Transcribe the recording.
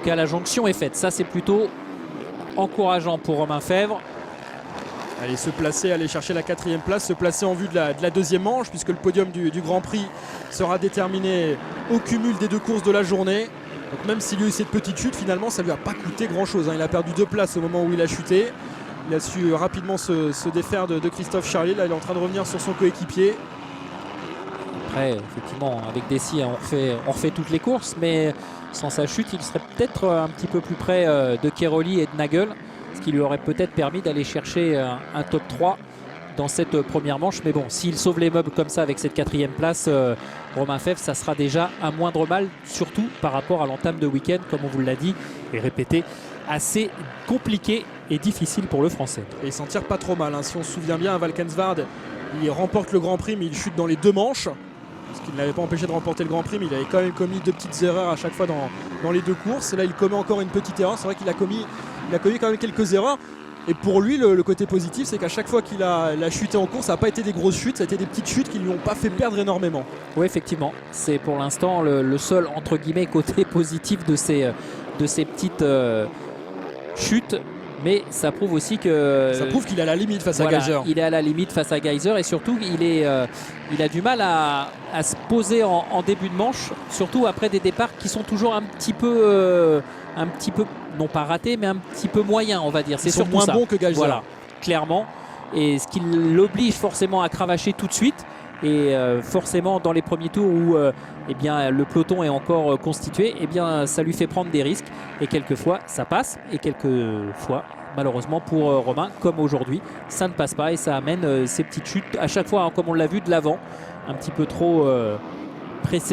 cas, la jonction est faite. Ça, c'est plutôt encourageant pour Romain Fèvre. Allez se placer, aller chercher la 4e place, se placer en vue de la deuxième manche, puisque le podium du Grand Prix sera déterminé au cumul des 2 courses de la journée. Donc même s'il y a eu cette petite chute, finalement ça ne lui a pas coûté grand chose. Il a perdu 2 places au moment où il a chuté. Il a su rapidement se défaire de Christophe Charlier. Là il est en train de revenir sur son coéquipier. Après, effectivement, avec Dessy, on refait toutes les courses, mais sans sa chute, il serait peut-être un petit peu plus près de Keroli et de Nagel, ce qui lui aurait peut-être permis d'aller chercher un top 3 dans cette première manche. Mais bon, s'il sauve les meubles comme ça avec cette 4e place, Romain Fèvre, ça sera déjà un moindre mal, surtout par rapport à l'entame de week-end, comme on vous l'a dit et répété, assez compliqué et difficile pour le Français. Et il s'en tire pas trop mal, hein. Si on se souvient bien, Valkenswaard, il remporte le Grand Prix, mais il chute dans les 2 manches. Ce qui ne l'avait pas empêché de remporter le Grand Prix, mais il avait quand même commis 2 petites erreurs à chaque fois dans les 2 courses. Là, il commet encore une petite erreur. C'est vrai qu'il a commis quand même quelques erreurs. Et pour lui, le côté positif, c'est qu'à chaque fois qu'il a chuté en course, ça n'a pas été des grosses chutes, ça a été des petites chutes qui ne lui ont pas fait perdre énormément. Oui, effectivement. C'est pour l'instant le seul, entre guillemets, côté positif de ces petites chutes. Mais ça prouve aussi que... Ça prouve qu'il est à la limite face à Geiser. Il est à la limite face à Geiser et surtout il a du mal à se poser en début de manche, surtout après des départs qui sont toujours un petit peu, non pas ratés, mais un petit peu moyens, on va dire. C'est surtout moins ça. Bon que Geiser. Voilà, clairement. Et ce qui l'oblige forcément à cravacher tout de suite. Et forcément dans les premiers tours où eh bien, le peloton est encore constitué, eh bien, ça lui fait prendre des risques et quelquefois ça passe et quelquefois malheureusement pour Romain comme aujourd'hui ça ne passe pas et ça amène ces petites chutes à chaque fois, hein, comme on l'a vu de l'avant, un petit peu trop pressé.